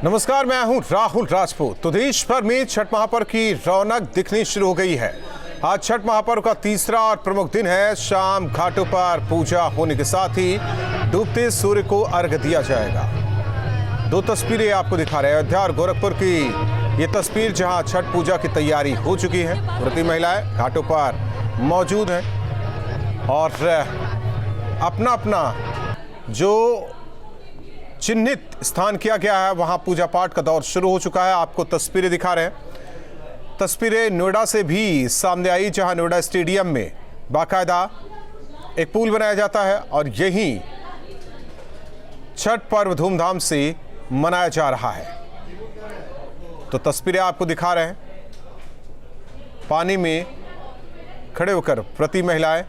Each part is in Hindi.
नमस्कार, मैं हूं राहुल राजपूत। तो देश भर में छठ महापर्व की रौनक दिखनी शुरू हो गई है। आज छठ महापर्व का तीसरा और प्रमुख दिन है। शाम घाटों पर पूजा होने के साथ ही डूबते सूर्य को अर्घ्य दिया जाएगा। दो तस्वीरें आपको दिखा रहे हैं अयोध्या और गोरखपुर की। ये तस्वीर जहां छठ पूजा की तैयारी हो चुकी है, व्रती महिलाएं घाटों पर मौजूद हैं और अपना अपना जो चिन्हित स्थान किया गया है वहां पूजा पाठ का दौर शुरू हो चुका है। आपको तस्वीरें दिखा रहे हैं। तस्वीरें नोएडा से भी सामने आई, जहां नोएडा स्टेडियम में बाकायदा एक पूल बनाया जाता है और यहीं छठ पर्व धूमधाम से मनाया जा रहा है। तो तस्वीरें आपको दिखा रहे हैं। पानी में खड़े होकर व्रती महिलाएं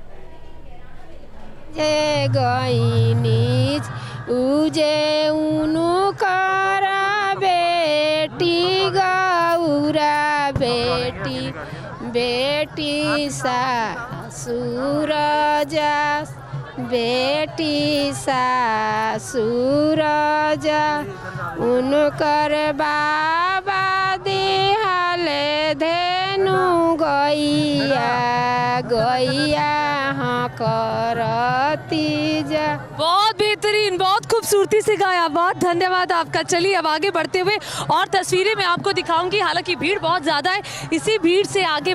उजे उनु करा बेटी गौरा बेटी बेटी सा सूरजा बेटी सा सूरजा उनकर बाबा दिहाले धेनु गैया गैया हाँ करती जा। बहुत बेहतरीन, बहुत खूबसूरती से गाया, बहुत धन्यवाद आपका। चलिए अब आगे बढ़ते हुए और तस्वीरें मैं आपको दिखाऊंगी। हालांकि भीड़ बहुत ज़्यादा है, इसी भीड़ से आगे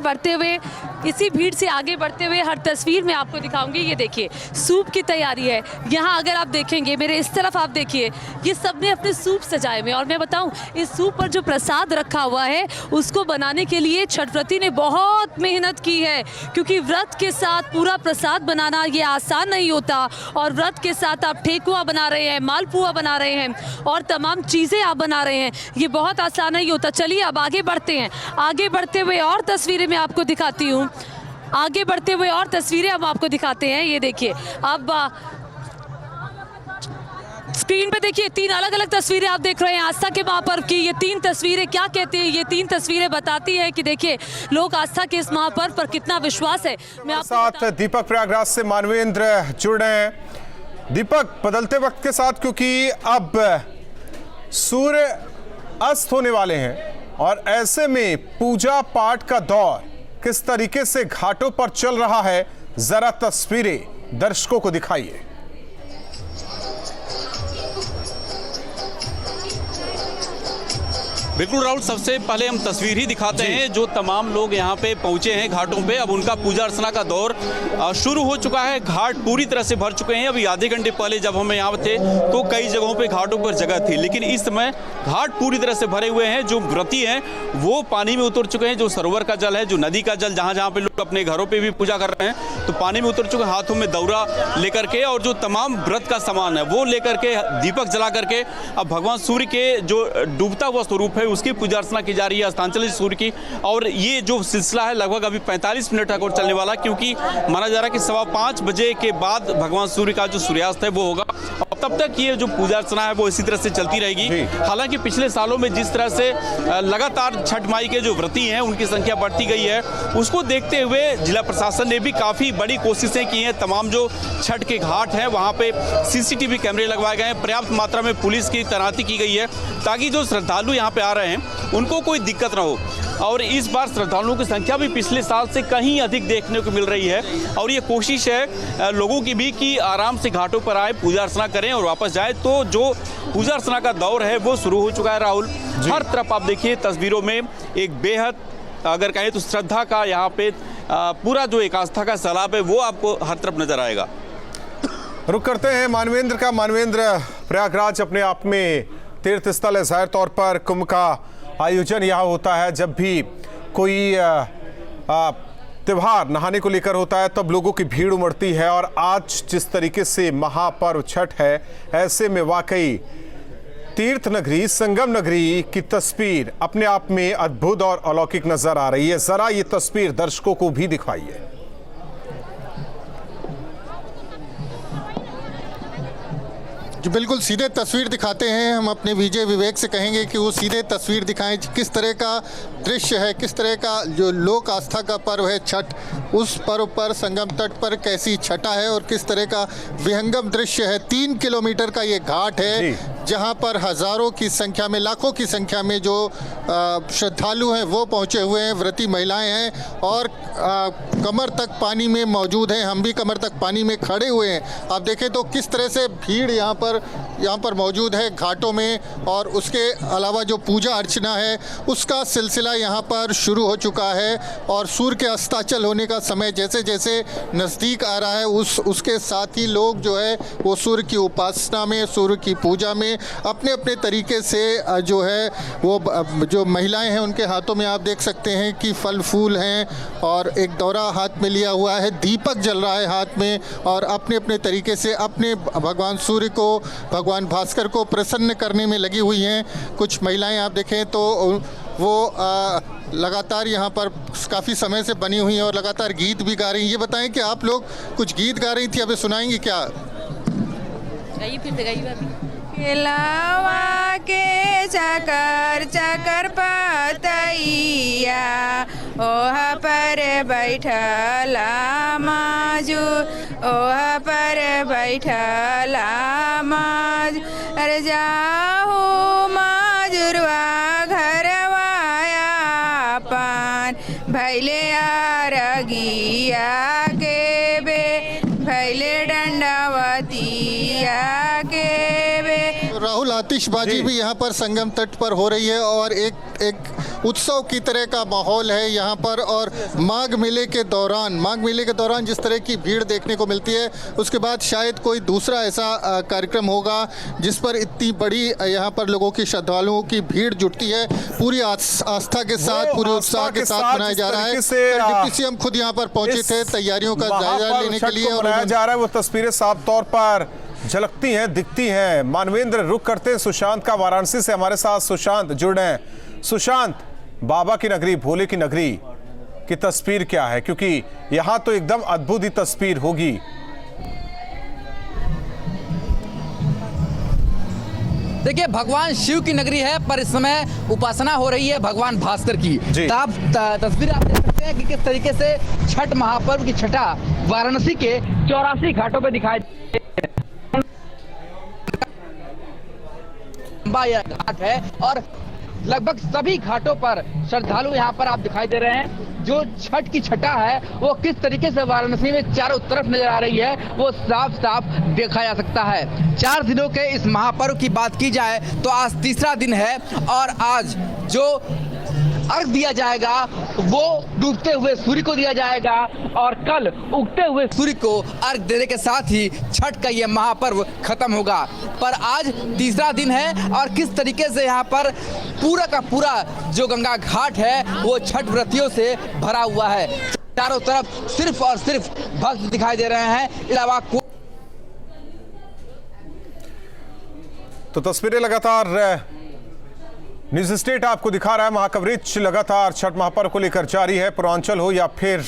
बढ़ते हुए हर तस्वीर में आपको दिखाऊंगी। ये देखिए सूप की तैयारी है यहाँ। अगर आप देखेंगे मेरे इस तरफ, आप देखिए ये सब ने अपने सूप सजाए हुए। और मैं बताऊं, इस सूप पर जो प्रसाद रखा हुआ है उसको बनाने के लिए छठव्रती ने बहुत मेहनत की है, क्योंकि व्रत के साथ पूरा प्रसाद बनाना ये आसान नहीं होता। और व्रत के साथ आप ठेकुआ बना रहे हैं, मालपुआ बना रहे हैं और तमाम चीज़ें आप बना रहे हैं, ये बहुत आसान नहीं होता। चलिए अब आगे बढ़ते हैं। आगे बढ़ते हुए और तस्वीरें मैं आपको दिखाती हूँ। आगे बढ़ते हुए और तस्वीरें हम आपको दिखाते हैं। ये देखिए अब स्क्रीन पे देखिए तीन अलग अलग तस्वीरें आप देख रहे हैं आस्था के महापर्व की। ये तीन तस्वीरें क्या कहती हैं? ये तीन तस्वीरें बताती है कि देखिए लोग आस्था के इस महापर्व पर कितना विश्वास है। मैं आपके साथ दीपक प्रयागराज से मानवेंद्र जुड़ रहे हैं। दीपक, बदलते वक्त के साथ क्योंकि अब सूर्य अस्त होने वाले हैं और ऐसे में पूजा पाठ का दौर किस तरीके से घाटों पर चल रहा है, जरा तस्वीरें दर्शकों को दिखाइए। बिल्कुल राहुल, सबसे पहले हम तस्वीर ही दिखाते हैं। जो तमाम लोग यहाँ पे पहुंचे हैं घाटों पे, अब उनका पूजा अर्चना का दौर शुरू हो चुका है। घाट पूरी तरह से भर चुके हैं। अभी आधे घंटे पहले जब हम यहाँ थे तो कई जगहों पे घाटों पर जगह थी, लेकिन इस समय घाट पूरी तरह से भरे हुए हैं। जो व्रती हैं वो पानी में उतर चुके हैं। जो सरोवर का जल है, जो नदी का जल, जहाँ जहाँ पे लोग अपने घरों पर भी पूजा कर रहे हैं, तो पानी में उतर चुके हैं हाथों में दौरा लेकर के। और जो तमाम व्रत का सामान है वो लेकर के, दीपक जला करके अब भगवान सूर्य के जो डूबता हुआ स्वरूप है उसकी पूजा अर्चना की जा रही है, अस्तांचल सूर्य की। और ये जो सिलसिला है लगभग अभी 45 मिनट तक और चलने वाला, क्योंकि माना जा रहा है कि 5:15 बजे के बाद भगवान सूर्य का जो सूर्यास्त है वो होगा। और तब तक ये जो पूजा अर्चना है वो इसी तरह से चलती रहेगी। हालांकि पिछले सालों में जिस तरह से लगातार छठ माई के जो व्रती हैं उनकी संख्या बढ़ती गई है, उसको देखते हुए जिला प्रशासन ने भी काफ़ी बड़ी कोशिशें की हैं। तमाम जो छठ के घाट हैं वहाँ पे CCTV कैमरे लगवाए गए हैं, पर्याप्त मात्रा में पुलिस की तैनाती की गई है, ताकि जो श्रद्धालु यहाँ पे आ रहे हैं उनको कोई दिक्कत ना हो। और इस बार श्रद्धालुओं की संख्या भी पिछले साल से कहीं अधिक देखने को मिल रही है। और ये कोशिश है लोगों की भी कि आराम से घाटों पर आए, पूजा अर्चना करें और वापस जाए। तो जो पूजा अर्चना का दौर है वो शुरू हो चुका है राहुल। हर तरफ आप देखिए तस्वीरों में एक बेहद, अगर कहें तो श्रद्धा का यहाँ पे पूरा जो एक आस्था का सैलाब है वो आपको हर तरफ नजर आएगा। रुक करते हैं मानवेंद्र का। मानवेंद्र, प्रयागराज अपने आप में तीर्थ स्थल है। जाहिर तौर पर कुंभ का आयोजन यहाँ होता है। जब भी कोई त्योहार नहाने को लेकर होता है तब लोगों की भीड़ उमड़ती है। और आज जिस तरीके से महापर्व छठ है, ऐसे में वाकई तीर्थ नगरी, संगम नगरी की तस्वीर अपने आप में अद्भुत और अलौकिक नजर आ रही है। जरा ये तस्वीर दर्शकों को भी दिखाइए। जो बिल्कुल सीधे तस्वीर दिखाते हैं। हम अपने विजय विवेक से कहेंगे कि वो सीधे तस्वीर दिखाएं, किस तरह का दृश्य है, किस तरह का जो लोक आस्था का पर्व है छठ, उस पर्व पर संगम तट पर कैसी छठा है और किस तरह का विहंगम दृश्य है। 3 किलोमीटर का ये घाट है जहां पर हज़ारों की संख्या में, लाखों की संख्या में जो श्रद्धालु हैं वो पहुंचे हुए हैं, व्रती महिलाएं हैं और कमर तक पानी में मौजूद हैं। हम भी कमर तक पानी में खड़े हुए हैं। आप देखें तो किस तरह से भीड़ यहाँ पर मौजूद है घाटों में, और उसके अलावा जो पूजा अर्चना है उसका सिलसिला यहाँ पर शुरू हो चुका है। और सूर्य के अस्ताचल होने का समय जैसे जैसे नज़दीक आ रहा है उसके साथ ही लोग जो है वो सूर्य की उपासना में, सूर्य की पूजा में अपने अपने तरीके से जो है वो जो महिलाएं हैं उनके हाथों में आप देख सकते हैं कि फल फूल हैं और एक दौरा हाथ में लिया हुआ है, दीपक जल रहा है हाथ में, और अपने अपने तरीके से अपने भगवान सूर्य को, भगवान भास्कर को प्रसन्न करने में लगी हुई हैं। कुछ महिलाएं आप देखें तो वो लगातार यहाँ पर काफ़ी समय से बनी हुई हैं और लगातार गीत भी गा रही हैं। ये बताएं कि आप लोग कुछ गीत गा रही थी, अभी सुनाएंगी क्या? गाइए, फिर से गाइए अभी। केलावा के चकर चकर पतैया, ओह पर बैठला माजू, ओह पर बैठला माजू, अरे जाहू माजुरवा घरवाया पान, भैले आरगिया के बे, भैले दंडवतिया के बे। राहुल, आतिशबाजी भी यहाँ पर संगम तट पर हो रही है और एक उत्सव की तरह का माहौल है यहाँ पर। और माघ मेले के दौरान जिस तरह की भीड़ देखने को मिलती है, उसके बाद शायद कोई दूसरा ऐसा कार्यक्रम होगा जिस पर इतनी बड़ी यहाँ पर लोगों की, श्रद्धालुओं की भीड़ जुटती है। पूरी आस्था के साथ, पूरे उत्साह के साथ मनाया जा रहा है। डिप्टी सीएम खुद यहाँ पर पहुंचे थे तैयारियों का जायजा लेने के लिए। मनाया जा रहा है, वो तस्वीरें साफ तौर पर झलकती हैं, दिखती हैं। मानवेंद्र, रुक करते हैं सुशांत का वाराणसी से। हमारे साथ सुशांत जुड़ रहे हैं। सुशांत, बाबा की नगरी, भोले की नगरी की तस्वीर क्या है? क्योंकि यहां तो एकदम अद्भुत ही तस्वीर होगी। देखिए, भगवान शिव की नगरी है, पर इस समय उपासना हो रही है भगवान भास्कर की। तस्वीर आप देख सकते हैं कि किस तरीके से छठ महापर्व की छठा वाराणसी के 84 घाटों पे दिखाई घाट है, और लगभग सभी घाटों पर श्रद्धालु यहाँ पर आप दिखाई दे रहे हैं। जो छठ की छठा है वो किस तरीके से वाराणसी में चारों तरफ नजर आ रही है वो साफ साफ देखा जा सकता है। 4 दिनों के इस महापर्व की बात की जाए तो आज तीसरा दिन है, और आज जो अर्घ दिया जाएगा वो डूबते हुए सूर्य को दिया जाएगा, और कल उगते हुए सूर्य को अर्घ देने के साथ ही छठ का ये महापर्व खत्म होगा। पर आज तीसरा दिन है और किस तरीके से यहाँ पर पूरा का पूरा जो गंगा घाट है वो छठ व्रतियों से भरा हुआ है। चारों तरफ सिर्फ और सिर्फ भक्त दिखाई दे रहे हैं, अलावा तो तस्वीरें लगातार न्यूज स्टेट आपको दिखा रहा है। महाकवरेज लगातार छठ महापर्व को लेकर जारी है। पूर्वांचल हो या फिर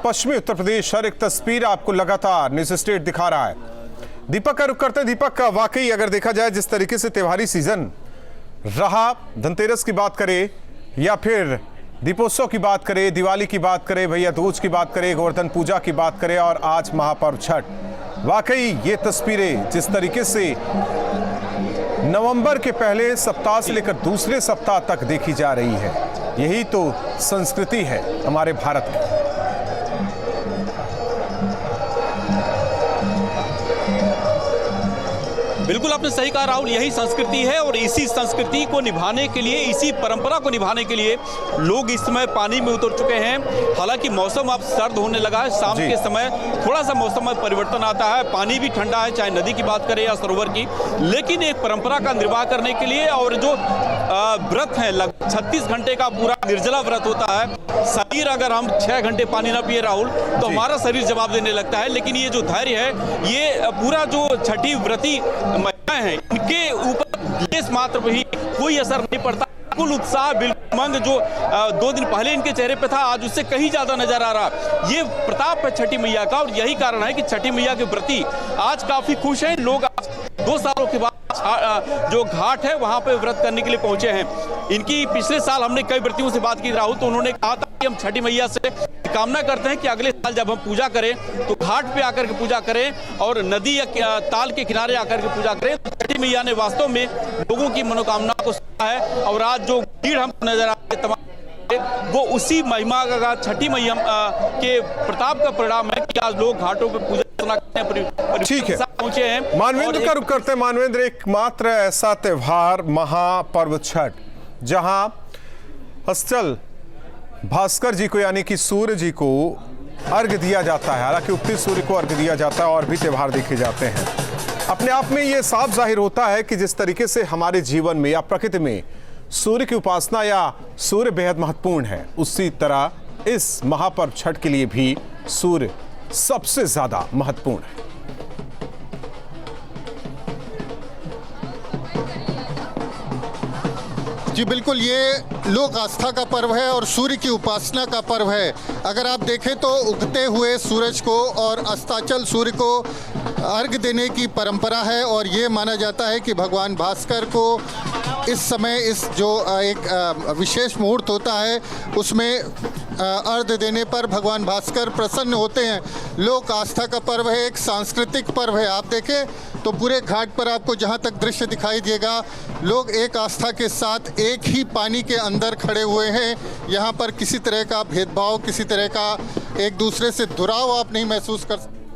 पश्चिमी उत्तर प्रदेश, हर एक तस्वीर आपको लगातार न्यूज स्टेट दिखा रहा है। दीपक का रुख करते हैं। दीपक का वाकई अगर देखा जाए जिस तरीके से त्योहारी सीजन रहा, धनतेरस की बात करें या फिर दीपोत्सव की बात करें, दिवाली की बात करें, भैया दूज की बात करें, गोवर्धन पूजा की बात करें, और आज महापर्व छठ, वाकई ये तस्वीरें जिस तरीके से नवंबर के पहले सप्ताह से लेकर दूसरे सप्ताह तक देखी जा रही है, यही तो संस्कृति है हमारे भारत की। बिल्कुल आपने सही कहा राहुल, यही संस्कृति है, और इसी संस्कृति को निभाने के लिए, इसी परंपरा को निभाने के लिए लोग इस समय पानी में उतर चुके हैं। हालांकि मौसम अब सर्द होने लगा है, शाम के समय थोड़ा सा मौसम में परिवर्तन आता है, पानी भी ठंडा है, चाहे नदी की बात करें या सरोवर की। लेकिन एक परंपरा का निर्वाह करने के लिए, और जो व्रत है 36 घंटे का पूरा निर्जला व्रत होता है। शरीर अगर हम 6 घंटे पानी ना पिए राहुल तो हमारा शरीर जवाब देने लगता है। लेकिन ये जो धैर्य है, ये पूरा जो छठी व्रती महिलाएं हैं, इनके ऊपर लेस मात्र भी कोई असर नहीं पड़ता। बिल्कुल उत्साह, बिल्कुल उमंग जो 2 दिन पहले इनके चेहरे पे था, आज उससे कहीं ज्यादा नजर आ रहा। ये प्रताप है छठी मैया का, और यही कारण है कि छठी मैया के व्रती आज काफी खुश हैं। लोग आज 2 सालों के बाद जो घाट है वहां पे व्रत करने के लिए पहुंचे हैं। इनकी पिछले साल हमने कई व्रतियों से बात की राहुल, तो उन्होंने कहा था कि हम छठी मैया से कामना करते हैं कि अगले साल जब हम पूजा करें तो घाट पे आकर के पूजा करें, और नदी या ताल के किनारे आकर के पूजा करें। छठी मैया ने वास्तव में लोगों की मनोकामना को सुना है। और आज जो भीड़ हमको नजर आ रही है तमाम वो उसी महिमा का, छठी मैया के प्रताप का परिणाम है कि आज लोग घाटों पे पूजा अर्चना करने ठीक है, पहुंचे हैं। मानवेंद्र का रुख करते हैं। मानवेंद्र, एकमात्र ऐसा त्योहार महापर्व छठ जहां अस्चल भास्कर जी को यानी कि सूर्य जी को अर्घ्य दिया जाता है, हालांकि उगते सूर्य को अर्घ्य दिया जाता है और भी त्योहार देखे जाते हैं। अपने आप में ये साफ जाहिर होता है कि जिस तरीके से हमारे जीवन में या प्रकृति में सूर्य की उपासना या सूर्य बेहद महत्वपूर्ण है, उसी तरह इस महापर्व छठ के लिए भी सूर्य सबसे ज्यादा महत्वपूर्ण है। जी बिल्कुल, ये लोक आस्था का पर्व है और सूर्य की उपासना का पर्व है। अगर आप देखें तो उगते हुए सूरज को और अस्ताचल सूर्य को अर्घ्य देने की परंपरा है और ये माना जाता है कि भगवान भास्कर को इस समय इस जो एक विशेष मुहूर्त होता है उसमें अर्घ्य देने पर भगवान भास्कर प्रसन्न होते हैं। लोक आस्था का पर्व है, एक सांस्कृतिक पर्व है। आप देखें तो पूरे घाट पर आपको जहां तक दृश्य दिखाई देगा, लोग एक आस्था के साथ एक ही पानी के अंदर खड़े हुए हैं। यहाँ पर किसी तरह का भेदभाव, किसी तरह का एक दूसरे से दुराव आप नहीं महसूस कर सकते।